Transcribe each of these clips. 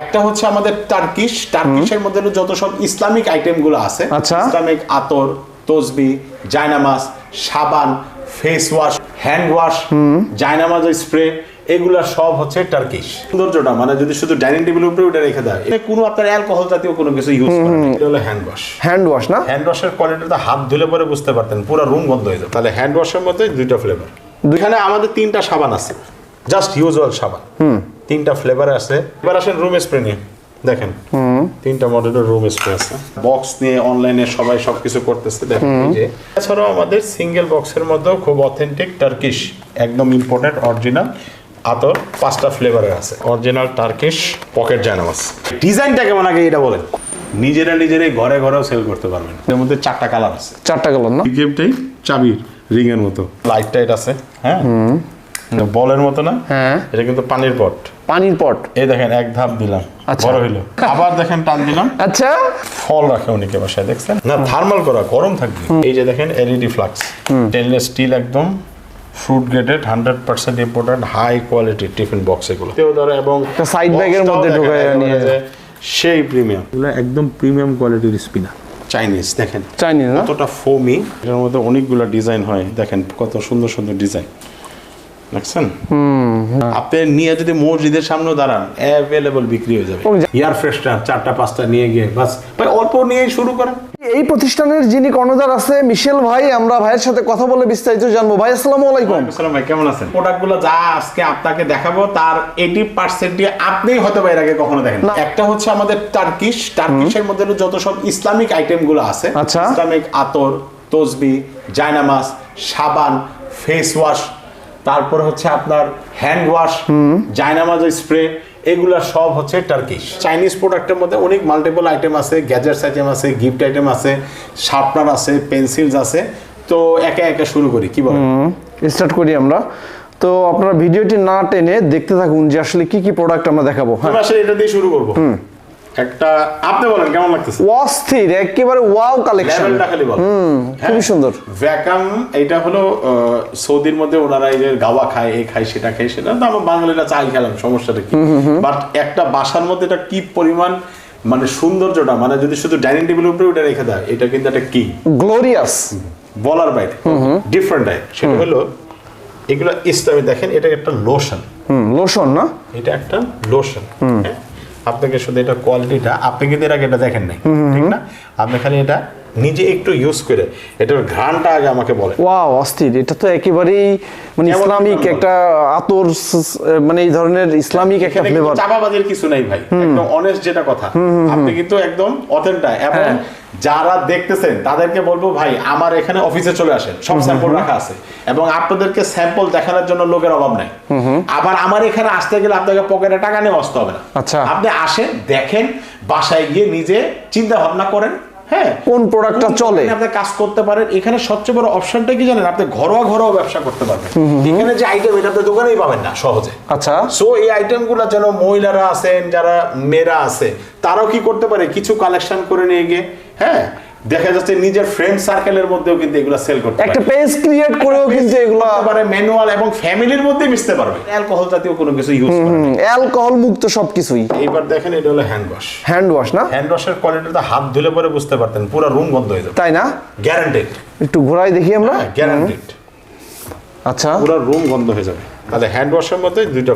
একটা হচ্ছে আমাদের টার্কিশের মধ্যে যত সব ইসলামিক আইটেম গুলো আছে, ইসলামিক আতর, তসবি, জায়নামাজ, সাবান, ফেস ওয়াশ, হ্যান্ড ওয়াশ, জায়নামাজ স্প্রে, এগুলা সব হচ্ছে টার্কিশ। সৌন্দর্যটা মানে যদি শুধু ডাইনিং টেবিলের উপরে ওটা রেখে দেয়, এটা কোনো আপনার অ্যালকোহল জাতীয় কোনো কিছু ইউজ করে না। এটা হলো হ্যান্ড ওয়াশ। হ্যান্ড ওয়াশ না, হ্যান্ড ওয়াশের কোয়ালিটিটা হাত ধুলে পরে বুঝতে পারতেন, পুরো রুম বন্ধ হয়ে যাবে। তাহলে হ্যান্ড ওয়াশের মধ্যে দুইটা ফ্লেভার। এখানে আমাদের তিনটা সাবান আছে, জাস্ট ইউজুয়াল সাবান, তিনটা ফ্লেভার আছে। এবার আসেন রুম স্প্রে নিয়ে দেখেন, তিনটা মডেলের রুম স্প্রে আছে। বক্স নিয়ে অনলাইনে সবাই সবকিছু করতেছে দেখেন। যে এছাড়াও আমাদের সিঙ্গেল বক্সের মধ্যেও খুব অথেন্টিক টার্কিশ, একদম ইম্পোর্টেড অরিজিনাল আতর 5টা ফ্লেভারের আছে। অরিজিনাল টার্কিশ পকেট জায়নামাজ। ডিজাইনটা কেমন আগে এটা বলেন। নিজেরাই ঘরেও সেল করতে পারবেন। এর মধ্যে 4টা কালার আছে। 4টা কালার না, গিফটটাই চাবির রিং এর মতো, লাইট টাইট আছে। হ্যাঁ, বলের মতো না। হ্যাঁ, এটা কিন্তু পানির পট। এই দেখেন এক ধাপ দিলাম, বড় হইলো। আবার দেখেন টান দিলাম। আচ্ছা, ফল রাখে অনেকে বাসায়, দেখছেন না, থার্মাল করা, গরম থাকবে। এই যে দেখেন এলইডি ফ্লাক্স, স্টেনলেস স্টিল, একদম food graded, 100% imported, high quality tiffin box এগুলো। তেও ধরে এবং সাইড ব্যাগের মধ্যে ঢুকায় নিয়ে যায়, সেই প্রিমিয়াম। এগুলো একদম প্রিমিয়াম কোয়ালিটির স্পিনার। চাইনিজ দেখেন, চাইনিজ না, কতটা ফোমি। এর মধ্যে অনেকগুলো ডিজাইন হয়, দেখেন কত সুন্দর সুন্দর ডিজাইন, দেখছেন। আপনি নিয়ে যদি মসজিদের সামনে দাঁড়ান, অ্যাভেলেবল বিক্রি হয়ে যাবে। এয়ার ফ্রেশনার 4টা-5টা নিয়ে গিয়ে বাস ভাই অল্প নিয়েই শুরু করেন। এই প্রতিষ্ঠানের যিনি কর্ণধার আছে মিশেল ভাই, আমরা ভাইয়ের সাথে কথা বলে বিস্তারিত জানবো। ভাই আসসালামু আলাইকুম। আসসালাম ভাই, কেমন আছেন? প্রোডাক্টগুলো যা আজকে আপনাকে দেখাবো তার 80% আপনিই হয়তো এর আগে কখনো দেখেন। একটা হচ্ছে আমাদের টার্কিশের মধ্যে যত সব ইসলামিক আইটেম গুলো আছে, ইসলামিক আতর, তসবি, জায়নামাজ, সাবান, ফেস ওয়াশ, তারপর হচ্ছে আপনার হ্যান্ড ওয়াশ, জায়নামাজ স্প্রে, এগুলা সব হচ্ছে টার্কিশ। চাইনিজ প্রোডাক্টের মধ্যে অনেক মাল্টিপল আইটেম আছে, গ্যাজেটস আইটেম আছে, গিফট আইটেম আছে, শার্পনার আছে, পেন্সিলস আছে। তো একে একে শুরু করি, কি বলেন? স্টার্ট করি আমরা। তো আপনারা ভিডিওটি না টেনে দেখতে থাকুন যে আসলে কি কি প্রোডাক্ট আমরা দেখাবো। হ্যাঁ, আসলে এটা দিয়ে শুরু করব। একটা আপনি বলেন কেমন লাগতেছে? অস্থির, একেবারে ওয়াও কালেকশন। লেভেলটা খালি বল। খুবই সুন্দর। ভ্যাকাম, এটা হলো সৌদির মধ্যে ওনারা এই যে গাওয়া খায়, এই খায়, সেটা খায়, সেটা তো আমরা বাঙালিরা চাই খেলাম, সমস্যাটা কি? বাট একটা বাসার মধ্যে এটা কি পরিমাণ মানে সৌন্দর্যটা, মানে যদি শুধু ডাইনিং টেবিলের উপরে ওটা রেখে দেয়, এটা কিন্তু একটা কি গ্লোরিয়াস বলার বাইরে, ডিফারেন্ট টাইপ। সেটা হলো এগুলো ইসলামী। দেখেন এটা একটা লোশন। লোশন না, এটা একটা লোশন। আপনাকে শুধু এটা কোয়ালিটিটা, আপনি কিন্তু এর আগে এটা দেখেন নাই, ঠিক না? আপনি খালি এটা নিজে একটু ইউজ করে এটার ঘ্রাণটা আগে আমাকে বলেন। ওয়াও, অস্থির। এটা তো একেবারেই মানে ইসলামিক একটা আতর, মানে এই ধরনের ইসলামিক একটা ফ্লেভার। চাপাবাজির কিছু নাই ভাই, একদম অনেস্ট যেটা কথা। আপনি কিন্তু একদম অথেন্টিক। এবং যারা দেখতেছেন তাদেরকে বলবো, ভাই আমার এখানে অফিসে চলে আসেন, সব স্যাম্পল রাখা আছে এবং আপনাদেরকে স্যাম্পল দেখানোর জন্য লোকের অভাব নাই। আবার আমার এখানে আসতে গেলে আপনাকে পকেটে টাকা নিয়ে আসতে হবে না। আচ্ছা, আপনি আসেন, দেখেন, বাসায় গিয়ে নিজে চিন্তা ভাবনা করেন, হ্যাঁ, কোন প্রোডাক্টটা চলে, আপনি কাজ করতে পারেন। এখানে সবচেয়ে বড় অপশনটা কি জানেন? আপনি ঘরোয়া ব্যবসা করতে পারবেন। এখানে যে আইটেম, এটা আপনি দোকানেই পাবেন না সহজে। আচ্ছা, সো এই আইটেমগুলো যেন মহিলারা আছেন, যারা মেয়েরা আছে, তারাও কি করতে পারে, কিছু কালেকশন করে নিয়ে গিয়ে, হ্যাঁ, দেখা যাচ্ছে নিজের ফ্রেন্ড সার্কেলের মধ্যেও কিন্তু এগুলো সেল করতে পারে, একটা পেজ ক্রিয়েট করেও কিন্তু এগুলো পারে, ম্যানুয়াল এবং ফ্যামিলির মধ্যে মিশতে পারবে। অ্যালকোহল জাতীয় কোনো কিছু ইউজ করে না, অ্যালকোহল মুক্ত সবকিছুই। এইবার দেখেন এটা হলো হ্যান্ড ওয়াশ। হ্যান্ড ওয়াশ না, হ্যান্ড ওয়াশের কোয়ালিটিটা হাত ধুলে পরে বুঝতে পারতেন, পুরো রুম বন্ধ হয়ে যাবে, তাই না? গ্যারান্টেড। একটু ঘোরাই দেখি আমরা। গ্যারান্টেড। আচ্ছা, পুরো রুম বন্ধ হয়ে যাবে। তাহলে হ্যান্ড ওয়াশের মধ্যে দুইটা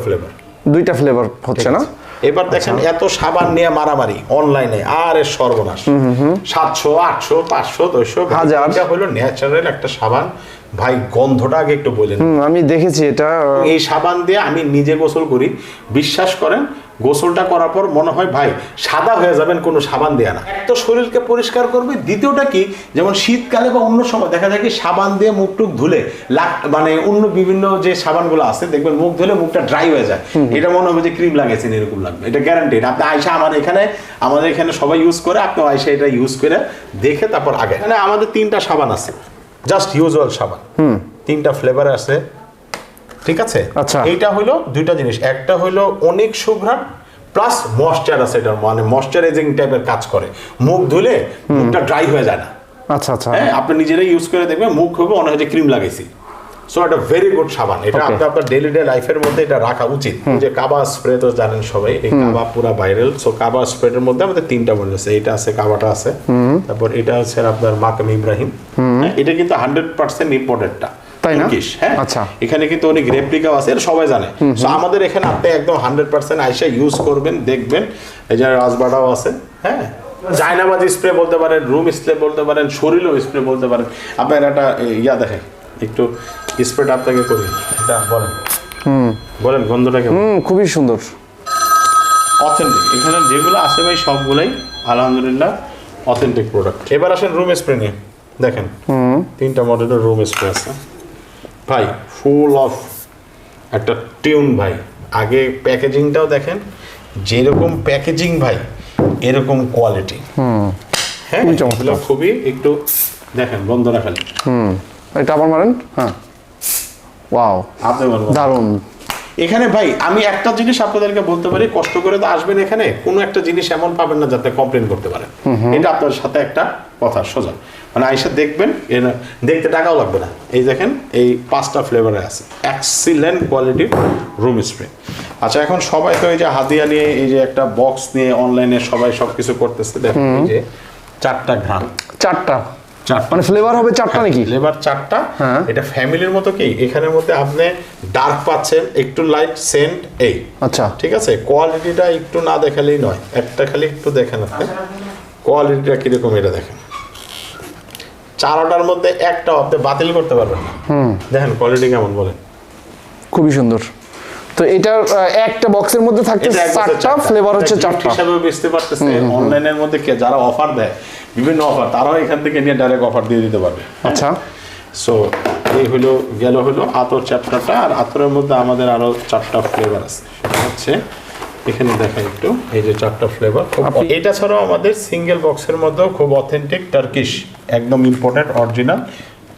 ফ্লেভার হচ্ছে না। এবার দেখেন এত সাবান নিয়ে মারামারি অনলাইনে, আর সর্বনাশ। 700, 800, 500, 200, 1000 হলো ন্যাচারাল একটা সাবান। ভাই গন্ধটা আগে একটু বলেন। আমি দেখেছি এটা। এই সাবান দিয়ে আমি নিজে গোসল করি, বিশ্বাস করেন গোসলটা করার পর মনে হয় ভাই সাদা হয়ে যাবেন, কোনো সাবান দেয়া না। এক তো শরীরকে পরিষ্কার করবে, দ্বিতীয়টা কি, যেমন শীতকালে বা অন্য সময় দেখা যায় কি সাবান দিয়ে মুখ টুক ধুলে, মানে অন্য বিভিন্ন যে সাবানগুলো আছে দেখবেন মুখ ধুলে মুখটা ড্রাই হয়ে যায়, এটা মনে হবে যে ক্রিম লাগাইছেন এরকম লাগবে। এটা গ্যারান্টেড। আপনি আয়সা আমাদের এখানে সবাই ইউজ করে, আপনি আয়সা এটা ইউজ করে দেখে তারপর আগে। এখানে আমাদের 3টা সাবান আছে, জাস্ট ইউজুয়াল সাবান, 3টা ফ্লেভার আছে, ঠিক আছে? আচ্ছা, এইটা হলো দুইটা জিনিস, একটা হলো অনেক সুঘ্রাণ প্লাস ময়েশ্চার আছে, এটা মানে ময়েশ্চারাইজিং টাইপের কাজ করে, মুখ ধুলে মুখটা ড্রাই হয়ে যায় না। আচ্ছা আচ্ছা, হ্যাঁ, আপনি নিজেরাই ইউজ করে দেখবেন, মুখ হবে মনে হয় যে ক্রিম লাগাইছি। সো এটা ভেরি গুড সাবান, এটা Okay. আপনি আপনার ডেইলি লাইফের মধ্যে এটা রাখা উচিত। যে কাবা স্প্রে তো জানেন সবাই, এই কাবা পুরা ভাইরাল। সো কাবা স্প্রের মধ্যে আমাদের 3টা মডেল আছে, এটা আছে, কাবাটা আছে, তারপর এটা হচ্ছে আপনার মাকাম ইব্রাহিম। হ্যাঁ, এটা কিন্তু 100% ইম্পোর্টেডটা, তাই না? তুর্কিশ। হ্যাঁ, আচ্ছা। এখানে কিন্তু অনেক রেপ্লিকাও আছে, এটা সবাই জানে। সো আমাদের এখানে আপনি একদম 100% আইসা ইউজ করবেন, দেখবেন। এই যে রাজবাড়াও আছে, হ্যাঁ, জায়নামাজ স্প্রে বলতে পারেন, রুম স্প্রে বলতে পারেন, শরীরও স্প্রে বলতে পারেন। আপনার একটা দেখেন, একটু স্প্রেটা আপনাকে করি, এটা বলেন, বলেন গন্ধটা কেমন? খুবই সুন্দর। অথেন্টিক, এখানে যেগুলো আছে ভাই সবগুলাই আলহামদুলিল্লাহ অথেন্টিক প্রোডাক্ট। এবার আসেন রুম স্প্রে নিয়ে, দেখেন 3টা মডেলের রুম স্প্রে আছে ভাই, ফুল অফ একটা টিউন ভাই। আগে প্যাকেজিংটাও দেখেন, যেরকম প্যাকেজিং ভাই এরকম কোয়ালিটি। হ্যাঁ, খুবই চমৎকার। এগুলো খুবই একটু দেখেন, বন্ধ রাখালি। এটা আবার মারেন। হ্যাঁ, ওয়াও, আপনি বলবেন দারুণ। এখানে ভাই আমি একটা জিনিস আপনাদেরকে বলতে পারি, কষ্ট করে তো আসবেন এখানে, কোনো একটা জিনিস এমন পাবেন না যাতে কমপ্লেন করতে পারেন। এটা আপনার সাথে একটা কথা সোজা, মানে আইসা দেখবেন, এর দেখতে টাকাও লাগবে না। এই দেখেন, এই 5টা ফ্লেভারে আছে, এক্সিলেন্ট কোয়ালিটির রুম স্প্রে। আচ্ছা, এখন সবাই তো এই যে হাদিয়া নিয়ে, এই যে একটা বক্স নিয়ে অনলাইনে সবাই সবকিছু করতেছে। দেখেন এই যে 4টা ঘ্রাণ, 4টা মানে ফ্লেভার হবে 4টা নাকি? ফ্লেভার 4টা। হ্যাঁ। এটা ফ্যামিলির মতো কি, এখানের মধ্যে আপনি ডার্ক পাচ্ছেন, একটু লাইট সেন্ট, এই আচ্ছা, ঠিক আছে। কোয়ালিটিটা একটু না দেখালেই নয়, একটা খালি একটু দেখেন আপনি কোয়ালিটিটা কিরকম, এটা দেখেন। 4টার মধ্যে একটা আপনি বাতিল করতে পারবেন না। দেখেন কোয়ালিটি কেমন, বলেন। খুবই সুন্দর। তো এটার একটা বক্সের মধ্যে থাকছে এটা একবারে 4টা ফ্লেভার, হচ্ছে এটা gift 4টা। হিসাবে বেচতে পারতেছে। অনলাইনের মধ্যে কে যারা অফার দেয়, বিভিন্ন অফার, তারাও এখান থেকে নিয়ে ডাইরেক্ট অফার দিয়ে দিতে পারবে। আচ্ছা, সো এই হলো আতর চ্যাপ্টারটা। আর আতরের মধ্যে আমাদের আরো 4টা ফ্লেভার আছে, সেটা হচ্ছে এখানে দেখা একটু, এই যে 4টা ফ্লেভার। এটা ছাড়াও আমাদের সিঙ্গেল বক্সের মধ্যেও খুব অথেন্টিক টার্কিশ, একদম ইম্পোর্টেড অরিজিনাল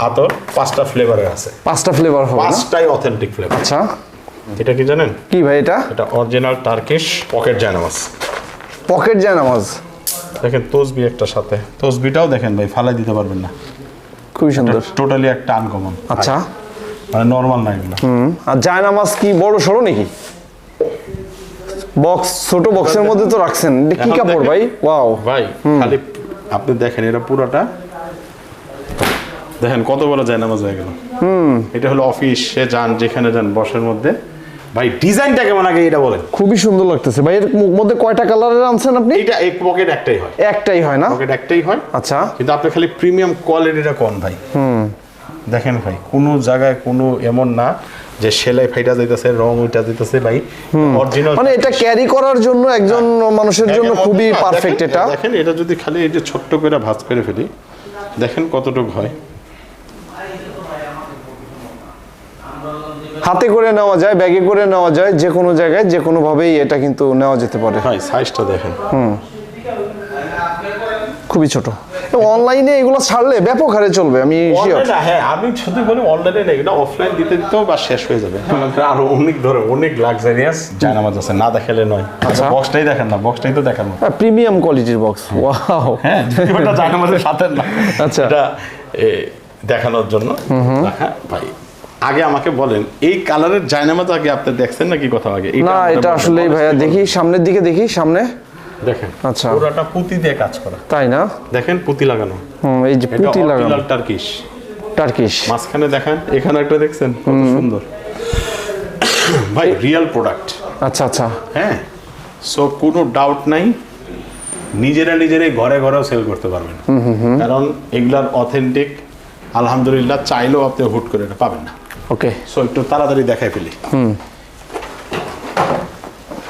আতর 5টা ফ্লেভারের আছে। 5টা ফ্লেভার হবে না? 5টাই অথেন্টিক ফ্লেভার। আচ্ছা, এটা কি জানেন? কি ভাই এটা? এটা অরিজিনাল টার্কিশ পকেট জায়নামাজ। পকেট জায়নামাজ। দেখেন তসবি একটা সাথে, তসবিটাও দেখেন ভাই, ফালাই দিতে পারবেন না, খুবই সুন্দর। টোটালি একটা আনকমন। আচ্ছা, মানে নরমাল না এগুলো। আর জায়নামাজ কি বড় সরো নাকি? বক্স, ছোট বক্সের মধ্যে তো রাখছেন, এটা কি এখন কাপড় দেখেন। ভাই? ওয়াও ভাই খালি আপনি দেখেন, এটা পুরোটা দেখেন কত বড় জায়নামাজ হয়ে গেল। এটা হলো অফিসে যান, যেখানে যান, বসের মধ্যে। ভাই ডিজাইনটা কেমন আগে এটা বলেন। খুবই সুন্দর লাগতেছে ভাই। এর মধ্যে কয়টা কালারের আনছেন আপনি? এটা এই পকেট একটাই হয়, একটাই হয় না? পকেট একটাই হয়। আচ্ছা, কিন্তু আপনি খালি প্রিমিয়াম কোয়ালিটিটা কোন ভাই। দেখেন ভাই, কোনো জায়গায় কোনো এমন না যে সেলাই ফাইটা যাইতেছে, রং উইটা যাইতেছে ভাই, অরিজিনাল। মানে এটা ক্যারি করার জন্য একজন মানুষের জন্য খুবই পারফেক্ট এটা। দেখেন এটা যদি খালি এই যে ছোট্ট করে ভাঁজ করে ফেলি, দেখেন কতটুকু হয়। হাতে করে নেওয়া যায়, ব্যাগে করে নেওয়া যায়, যে কোনো জায়গায় যে কোনো ভাবেই এটা কিন্তু নেওয়া যেতে পারে। ভাই সাইজটা দেখেন, খুবই ছোট। অনলাইনে এগুলো ছাড়লে ব্যাপক হারে চলবে, আমি sure। অনলাইনে, হ্যাঁ আমি শুধু বলি অনলাইনে না, এটা অফলাইন দিতে দিতেও বা শেষ হয়ে যাবে। আরো অনেক ধরে অনেক লাক্সারিয়াস জায়নামাজ আছে, না দেখালে নয়। আচ্ছা। বক্সটাই দেখেন না, বক্সটাই তো দেখানো। প্রিমিয়াম কোয়ালিটির বক্স, ওয়াও। হ্যাঁ, এটা জায়নামাজের সাথে না, আচ্ছা। এটা দেখানোর জন্য। হ্যাঁ ভাই, আগে আমাকে বলেন, এই কালারের জায়নামাজ আগে আপনি দেখছেন নাকি কোথাও আগে? না, এটা আসলে ভাইয়া দেখি, সামনের দিকে দেখি, সামনে দেখেন। আচ্ছা। পুরোটা পুঁতি দিয়ে কাজ করা, তাই না? দেখেন পুঁতি লাগানো। এই যে এটা পুঁতি লাগানো অরিজিনাল টার্কিশ। টার্কিশ। মাঝখানে দেখেন, এখানে একটা দেখছেন কত সুন্দর ভাই, রিয়েল প্রোডাক্ট। আচ্ছা আচ্ছা, হ্যাঁ, সো কোনো ডাউট নাই, নিজেরাই ঘরে ঘরেও সেল করতে পারবেন। কারণ এগুলার অথেন্টিক আলহামদুলিল্লাহ, চাইলেও আপনি হুট করে এটা পাবেন না। ওকে, সো একটু তাড়াতাড়ি দেখাই ফেলি।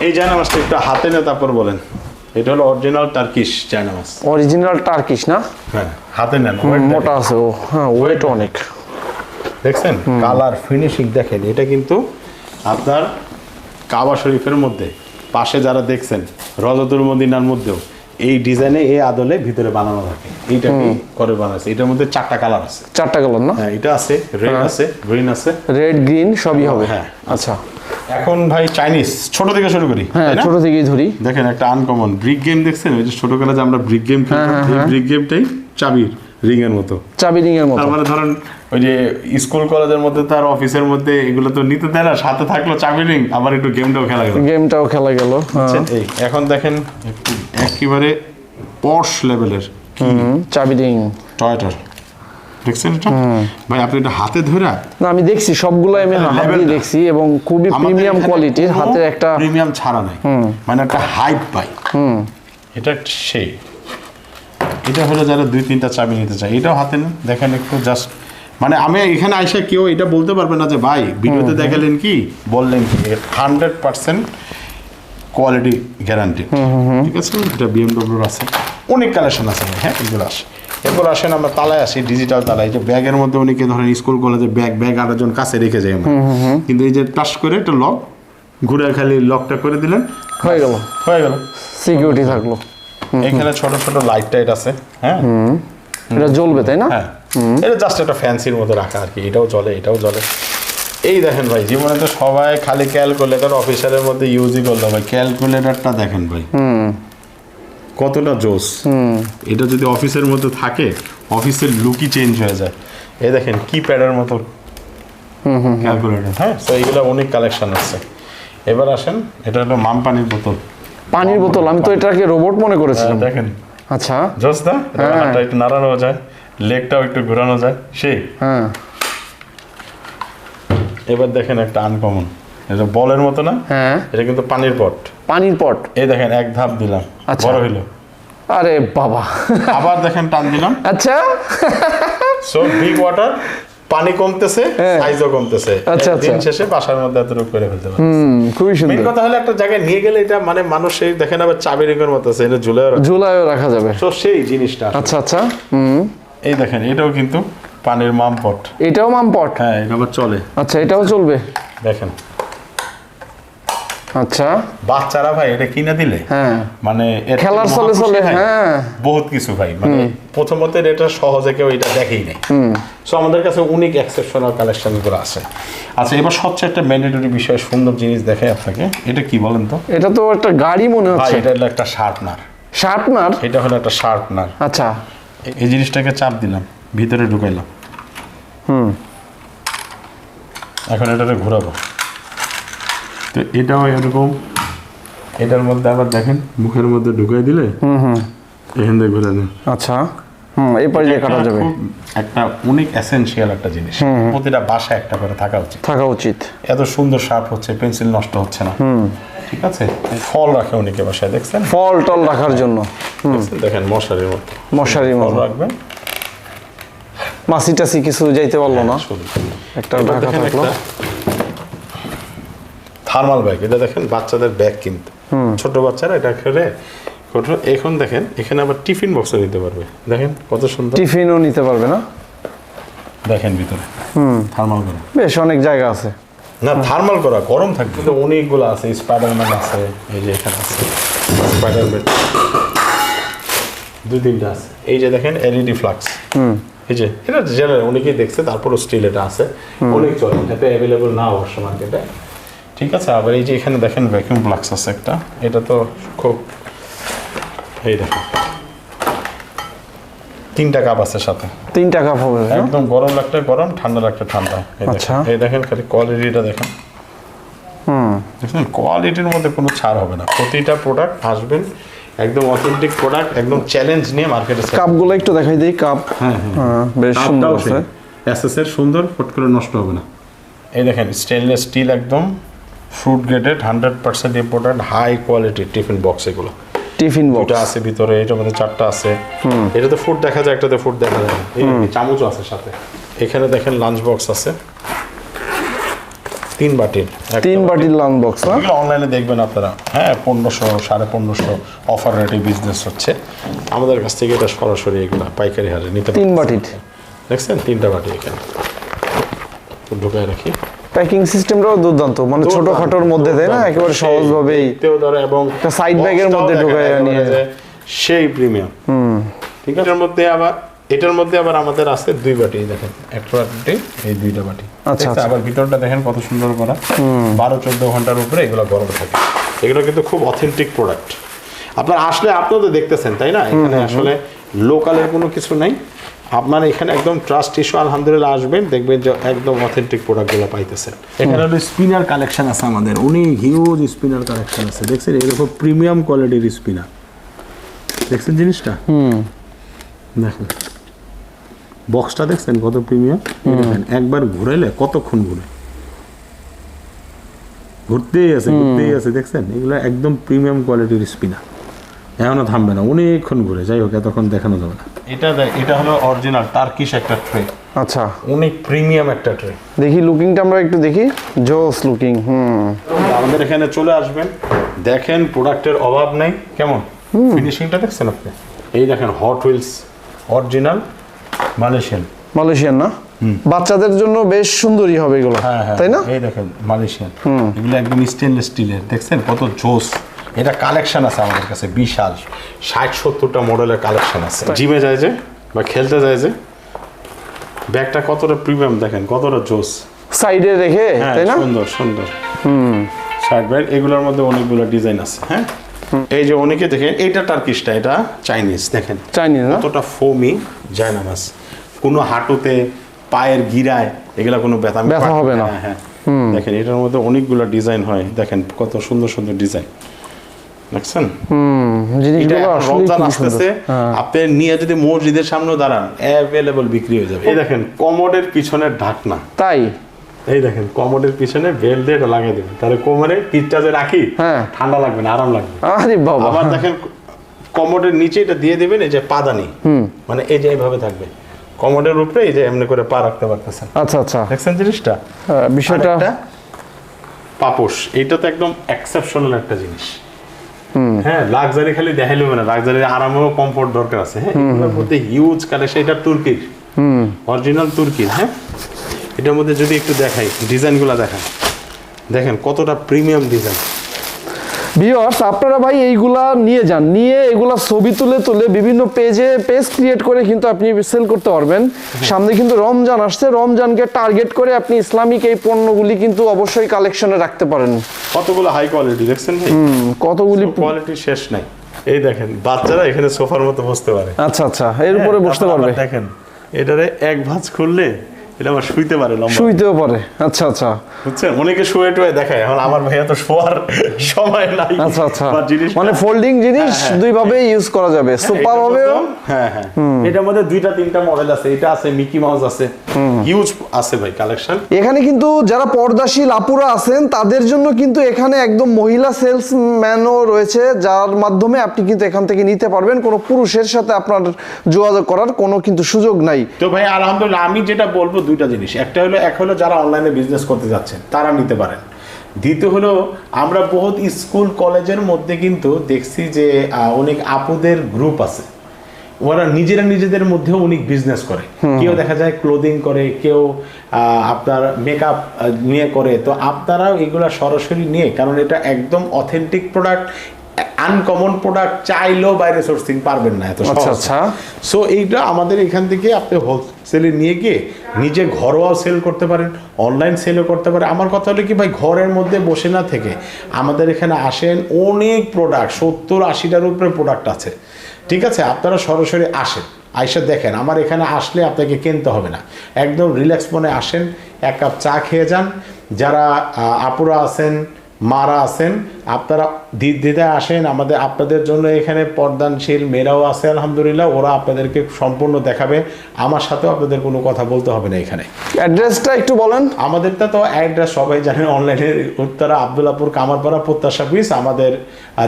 এই জায়নামাজটা একটু হাতে নিয়ে তারপর বলেন। এটা হলো অরিজিনাল টার্কিশ জায়নামাজ। অরিজিনাল টার্কিশ না? হ্যাঁ, হাতে নেন, মোটা আছে ও, হ্যাঁ ওয়েট অনেক। দেখছেন কালার ফিনিশিং দেখেন। এটা কিন্তু আপনার কাবা শরীফের মধ্যে পাশে যারা দেখছেন রজতুল মদিনার মধ্যেও এই ডিজাইনে, এই আদলে ভিতরে বানানো থাকে। এইটা করে বানাচ্ছে। এটার মধ্যে 4টা কালার আছে। 4টা কালার না? হ্যাঁ, এটা আছে, রেড আছে, গ্রিন আছে, রেড গ্রিন সবই হবে। হ্যাঁ। আচ্ছা, এখন ভাই চাইনিজ ছোট থেকে শুরু করি। হ্যাঁ তাই না? ছোট থেকেই ধরি। দেখেন একটা আনকমন ব্রিক গেম দেখছেন, ওই যে ছোটবেলা যে আমরা ব্রিক গেম খেলতাম, এই ব্রিক গেমটাই চাবির রিং এর মতো। চাবি রিং এর মতো। তার মানে ধরেন ওই যে স্কুল কলেজের মধ্যে তার অফিসের মধ্যে এগুলো তো নিতে দেয় না, সাথে থাকলো চাবি রিং, আবার একটু গেমটাও খেলা গেল। গেমটাও খেলা গেল। হ্যাঁ। এই এখন দেখেন একেবারে পশ লেভেলের চাবি রিং টয়োটার, দেখছেন এটা ভাই? আপনি এটা হাতে ধরে, না আমি দেখছি সবগুলো, আমি হাত দিয়ে দেখছি এবং খুবই প্রিমিয়াম কোয়ালিটির, হাতে একটা প্রিমিয়াম ছাড়া নাই, মানে একটা হাইপ পাই। এটা সেই, এটা হলো যারা 2-3টা চাবি নিতে চায়, এটাও হাতে নেন। দেখেন একটু জাস্ট, মানে আমি এখানে আইসা কেউ এটা বলতে পারবে না যে ভাই ভিডিওতে দেখালেন কি বললেন কি, 100% কোয়ালিটি গ্যারান্টি। ঠিক আছে, এটা বিএমডব্লিউর আছে, অনেক কালেকশন আছে। হ্যাঁ, এগুলো আসে। এরপর আসেন আমরা তালায় আসি, ডিজিটাল তালায়। যে ব্যাগের মধ্যে অনেকে ধরেন স্কুল কলেজে ব্যাগ আরেকজন কাছে রেখে যায় আমরা, কিন্তু এই যে টাচ করে একটা লক ঘুরে খালি লকটা করে দিলেন, হয়ে গেল, সিকিউরিটি থাকলো। এখানে ছোট ছোট লাইট টাইট আছে। হ্যাঁ, এটা জ্বলবে তাই না? হ্যাঁ, এটা জাস্ট একটা ফ্যান্সির মধ্যে রাখা আর কি। এটাও জ্বলে, এটাও জ্বলে। এই দেখেন ভাই, জীবনে তো সবাই খালি ক্যালকুলেটর অফিসারের মধ্যে ইউজই করলো ভাই। ক্যালকুলেটরটা দেখেন ভাই কতটা জোস। এটা যদি অফিসের মধ্যে থাকে, অফিসের লুকই চেঞ্জ হয়ে যায়। এই দেখেন কিপ্যাডের মতো ক্যালকুলেটর। হ্যাঁ, তো এইগুলো অনেক কালেকশন আছে। এবার আসেন, এটা হলো পানির বোতল। পানির বোতল, আমি তো এটাকে রোবট মনে করেছিলাম। দেখেন আচ্ছা, জোস না? হাতটা একটু নাড়ানো যায়, লেগটাও একটু ঘোরানো যায়, সেই। হ্যাঁ। এবার দেখেন একটা আনকমন, এটা বলের মতো না? হ্যাঁ, এটা কিন্তু পানির পট। পানির পট। এই দেখেন এক ধাপ দিলাম, আচ্ছা। বড় হইলো। আরে বাবা, আবার দেখেন টান দিলাম, আচ্ছা। সো বিগ ওয়াটার, পানি কমতেছে, সাইজও কমতেছে। আচ্ছা, দিন আচ্ছা। শেষে বাসার মধ্যে এতটুকু করে ফেলতে পারে। খুবই মেন সুন্দর। কথা হলো একটা জায়গায় নিয়ে গেলে এটা মানে মানুষ এই দেখেন আবার চাবি রিংয়ের মতো আছে, এটা ঝুলায়ও রাখা যাবে। তো সেই জিনিসটা আসলে। আচ্ছা আচ্ছা। এই দেখেন এটাও কিন্তু পানির মামপট। এটাও মামপট? হ্যাঁ, এটা আবার চলে। আচ্ছা, এটাও চলবে? দেখেন আচ্ছা। বাচ্চারা ভাই এটা কিনে দিলে হ্যাঁ, মানে এর খেলার থেকে চলে মহা চলে। খুশি ভাই। হ্যাঁ, বহুত কিছু ভাই, মানে প্রথমত এটা সহজে কেউ এটা দেখেই নাই। সো আমাদের কাছে অনেক এক্সেপশনাল কালেকশন গুলো আছে। আচ্ছা, এবার সবচেয়ে একটা ম্যান্ডেটরি বিষয়, সুন্দর জিনিস দেখাই আপনাকে। এটা কি বলেন তো? এটা তো একটা গাড়ি মনে ভাই হচ্ছে। এটা হলো একটা শার্পনার। শার্পনার? এটা হলো একটা শার্পনার। আচ্ছা। এই জিনিসটাকে চাপ দিলাম, ভিতরে ঢুকাইলাম। এখন এটাকে ঘোরাবো, তো এটাও এরকম। এটার মধ্যে আবার দেখেন মুখের মধ্যে ঢুকাই দিলে এখান থেকে ঘুরে দেন। আচ্ছা, এই পাশে কাটা যাবে। একটা অনেক এসেনশিয়াল একটা জিনিস, প্রতিটা বাসায় একটা করে থাকা উচিত। এত সুন্দর শার্প হচ্ছে, পেন্সিল নষ্ট হচ্ছে না। ঠিক আছে, ফল রাখে অনেকে বাসায়, দেখছেন? ফল টল রাখার জন্য। দেখেন মশারির মতো, মশারির ফল মতো রাখবেন। মাছি টাছি কিছু যাইতে পারলো না, একটা ঢাকা থাকলো। থার্মাল ব্যাগ, এটা দেখেন বাচ্চাদের ব্যাগ, কিন্তু ছোট বাচ্চারা এটা খেলে। এখন দেখেন এখানে আবার টিফিন বক্সও নিতে পারবে। দেখেন কত সুন্দর, টিফিনও নিতে পারবে না? দেখেন ভিতরে থার্মাল করা, বেশ অনেক জায়গা আছে। না থার্মাল করা, গরম থাকবে। কিন্তু অনেকগুলো আছে, স্পাইডারম্যান আছে, এই যে এখানে আছে স্পাইডারম্যান, 2-3টা আছে। এই যে দেখেন এলইডি ফ্লাক্স, এই যে এটা জেনারেল অনেকেই দেখছে, তারপরও স্টিল এটা আছে, অনেক চলে। এটা অ্যাভেলেবল না অবশ্য মার্কেটে। ঠিক আছে, আবার এই যে এখানে দেখেন ভ্যাকুয়াম ফ্লাক্স আছে একটা, এটা তো খুব, এই দেখেন 3টা কাপ আছে সাথে। 3টা কাপ হবে? একদম গরম লাগতে গরম, ঠান্ডা লাগতে ঠান্ডা। আচ্ছা। এই দেখেন খালি কোয়ালিটিটা দেখেন। দেখেন কোয়ালিটির মধ্যে কোনো ছাড় হবে না। প্রতিটা প্রোডাক্ট আসবেন একদম অথেন্টিক প্রোডাক্ট, একদম চ্যালেঞ্জ নিয়ে মার্কেটে। কাপগুলো একটু দেখাই দিই। কাপ বেশ সুন্দর আছে, এসএসের সুন্দর, ফট করে নষ্ট হবে না। এই দেখেন স্টেনলেস স্টিল, একদম food graded, 100% imported, high quality tiffin box. এগুলো টিফিন বক্স দুটো আছে ভিতরে, এটার মধ্যে 4টা আছে। এটাতে ফুড দেখা যায়, একটাতে ফুড দেখা যায় না। এই চামচও আছে সাথে। এখানে দেখেন লাঞ্চ বক্স আছে 3 বাটির, 3 বাটির লাঞ্চ বক্স। না, এগুলো অনলাইনে দেখবেন আপনারা। হ্যাঁ, 1500 1550 অফার রেটে বিজনেস হচ্ছে। আমাদের কাছ থেকে এটা সরাসরি এগুলো পাইকারি হারে নিতে 3 বাটির। দেখছেন 3টা বাটি এখানে ঢুকায় রাখি। প্যাকিং সিস্টেমটাও দুর্দান্ত, মানে ছোটখাটোর মধ্যে, তাই না? একেবারে সহজভাবেই এবং একটা সাইড ব্যাগের মধ্যে ঢুকায় নিয়ে সেই প্রিমিয়াম। ঠিক আছে, এটার মধ্যে আবার আমাদের আছে 2 বাটি। দেখেন একটা বাটি, এই 2টা বাটি। আচ্ছা, আবার ভিতরটা দেখেন কত সুন্দর করা, 12-14 ঘন্টার উপরে এগুলো গরম থাকে। এগুলো কিন্তু খুব অথেন্টিক প্রোডাক্ট। আপনার আসলে আপনিও তো দেখতেছেন, তাই না? এখানে আসলে লোকালের কোনো কিছু নাই। আপনার এখানে একদম ট্রাস্ট ইস্যু আলহামদুলিল্লাহ আসবেন, দেখবেন যে একদম অথেন্টিক প্রোডাক্টগুলো পাইতেছেন। এখানে হলো স্পিনার কালেকশন আছে আমাদের, অনেক হিউজ স্পিনার কালেকশন আছে, দেখছেন এরকম প্রিমিয়াম কোয়ালিটির স্পিনার, দেখছেন জিনিসটা? দেখেন বক্সটা দেখছেন কত প্রিমিয়াম, দেখেন একবার ঘুরাইলে কতক্ষণ ঘুরে, ঘুরতেই আছে দেখছেন, এগুলো একদম প্রিমিয়াম কোয়ালিটির স্পিনার, এখনো থামবে না, অনেকক্ষণ ঘুরে, যাই হোক এতক্ষণ দেখানো যাবে না। এটা হলো অরিজিনাল টার্কিশ একটা ট্রে, আচ্ছা অনেক প্রিমিয়াম একটা ট্রে। দেখি লুকিংটা আমরা একটু দেখি, জোস লুকিং। আমাদের এখানে চলে আসবেন, দেখেন প্রোডাক্টের অভাব নাই, কেমন ফিনিশিংটা দেখছেন আপনি? এই দেখেন হট হুইলস অরিজিনাল মালয়েশিয়ান না, বাচ্চাদের জন্য বেশ সুন্দরই হবে এগুলো, তাই না? এই দেখেন মালয়েশিয়ান, এগুলো একদম স্টেনলেস স্টিলের, দেখছেন কত জোস। এটা কালেকশন আছে আমাদের কাছে বিশাল, 60-70টা মডেলের কালেকশন আছে। জিমে যায় যে বা খেলতে যায় যে, ব্যাগটা কতটা প্রিমিয়াম দেখেন, কতটা জোস, সাইডে রেখে, তাই না? সুন্দর সাইড ব্যাগ, এগুলোর মধ্যে অনেকগুলো ডিজাইন আছে। হ্যাঁ, এই যে অনেকে দেখেন এইটা টার্কিশটা, এটা চাইনিজ, দেখেন চাইনিজ না, কতটা ফোমি জায়নামাজ, কোনো হাঁটুতে পায়ের গিরায় এগুলা কোনো ব্যথা হবে না। হ্যাঁ দেখেন এটার মধ্যে অনেকগুলো ডিজাইন হয়, দেখেন কত সুন্দর সুন্দর ডিজাইন, দেখছেন? রমজান আসতেছে, আপনি নিয়ে যদি মসজিদের সামনে দাঁড়ান অ্যাভেলেবল বিক্রি হয়ে যাবে। এই দেখেন কমোডের পিছনের ঢাকনা, তাই এই দেখেন কমোডের পিছনে বেল্ট দিয়ে এটা লাগিয়ে দেবেন, তাহলে কোমরে পিঠটা যে রাখি ঠান্ডা লাগবে না, আরাম লাগবে। আরে বাবা, আবার দেখেন কমোডের নিচে এটা দিয়ে দেবেন, এই যে পাদানি, মানে এই যে এইভাবে থাকবে কমোডের উপরে, এই যে এমনি করে পা রাখতে পারতেছেন। আচ্ছা দেখছেন জিনিসটা? বিষয়টা পাপোশ, এইটা তো একদম এক্সেপশনাল একটা জিনিস। হ্যাঁ, লাক্সারি খালি দেখাইলে হবে না, লাক্সারি আরামও কমফোর্ট দরকার আছে। হ্যাঁ, এগুলোর মধ্যে হিউজ কালেকশন, এটা তুর্কির, অরিজিনাল তুর্কির। হ্যাঁ, এটার মধ্যে যদি একটু দেখাই ডিজাইনগুলো দেখেন কতটা প্রিমিয়াম ডিজাইন। ভিউয়ার্স, আপনারা ভাই এইগুলা নিয়ে যান, নিয়ে এগুলা ছবি তুলে বিভিন্ন পেজ ক্রিয়েট করে কিন্তু আপনি সেল করতে পারবেন। সামনে কিন্তু রমজান আসছে, রমজানকে টার্গেট করে আপনি ইসলামিক এই পণ্যগুলি কিন্তু অবশ্যই কালেকশনে রাখতে পারেন। কতগুলো হাই কোয়ালিটি দেখছেন ভাই, কতগুলি কোয়ালিটি শেষ নাই। এই দেখেন বাচ্চারা এখানে সোফার মতো বসতে পারে। আচ্ছা, এর উপরে বসতে পারবে। দেখেন এটারে এক ভাঁজ খুললে এটা আবার শুইতে পারে, শুইতেও পারে। আচ্ছা, বুঝছেন? অনেকে শুয়ে টুয়ে দেখায়, এখন আমার ভাইয়া তো শোয়ার সময় নাই। আচ্ছা, মানে ফোল্ডিং জিনিস দুই ভাবে ইউজ করা যাবে, সোফা ভাবেও। হ্যাঁ, এটার মধ্যে 2-3টা মডেল আছে, এটা আছে, মিকি মাউস আছে, হিউজ আছে ভাই কালেকশন। এখানে কিন্তু যারা পর্দাশীল আপুরা আছেন তাদের জন্য কিন্তু এখানে একদম মহিলা সেলসম্যানও রয়েছে, যার মাধ্যমে আপনি কিন্তু এখান থেকে নিতে পারবেন। কোনো পুরুষের সাথে আপনার যোগাযোগ করার কোনো কিন্তু সুযোগ নাই। তো ভাই আলহামদুলিল্লাহ, আমি যেটা বলবো দুইটা জিনিস, এক হলো যারা অনলাইনে বিজনেস করতে যাচ্ছেন তারা নিতে পারেন, দ্বিতীয় হলো আমরা বহুত স্কুল কলেজের মধ্যে কিন্তু দেখছি যে অনেক আপুদের গ্রুপ আছে, ওরা নিজেদের মধ্যেও অনেক বিজনেস করে, কেউ দেখা যায় ক্লোদিং করে, কেউ আপনার মেকআপ নিয়ে করে। তো আপনারাও এগুলা সরাসরি নিয়ে, কারণ এটা একদম অথেন্টিক প্রোডাক্ট, আনকমন প্রোডাক্ট, চাইলেও বাইরে সোর্সিং পারবেন না এত সহজে। সো এইটা আমাদের এখান থেকে আপনি হোলসেলে নিয়ে গিয়ে নিজে ঘরোয়াও সেল করতে পারেন, অনলাইন সেলও করতে পারেন। আমার কথা হলো কি ভাই, ঘরের মধ্যে বসে না থেকে আমাদের এখানে আসেন, অনেক প্রোডাক্ট 70-80টার উপরে প্রোডাক্ট আছে, ঠিক আছে? আপনারা সরাসরি আসেন, আইসা দেখেন, আমার এখানে আসলে আপনাকে কিনতে হবে না, একদম রিল্যাক্স মনে আসেন, এক কাপ চা খেয়ে যান। যারা আপুরা আছেন, মারা আছেন, আপনারা দিদায় আসেন, আপনাদের জন্য এখানে পর্দানশীল মেয়েরাও আছে আলহামদুলিল্লাহ, ওরা আপনাদেরকে সম্পূর্ণ দেখাবে, আমার সাথেও আপনাদের কোনো কথা বলতে হবে না। এখানে অ্যাড্রেসটা একটু বলেন। আমাদেরটা তো অ্যাড্রেস সবাই জানেন, অনলাইনে উত্তরা আব্দুল্লাহপুর কামারপাড়া প্রত্যাশা অফিস, আমাদের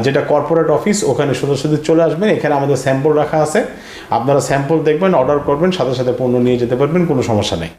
যেটা কর্পোরেট অফিস, ওখানে শুধু চলে আসবেন। এখানে আমাদের স্যাম্পল রাখা আছে, আপনারা স্যাম্পল দেখবেন, অর্ডার করবেন, সাথে সাথে পণ্য নিয়ে যেতে পারবেন, কোনো সমস্যা নেই।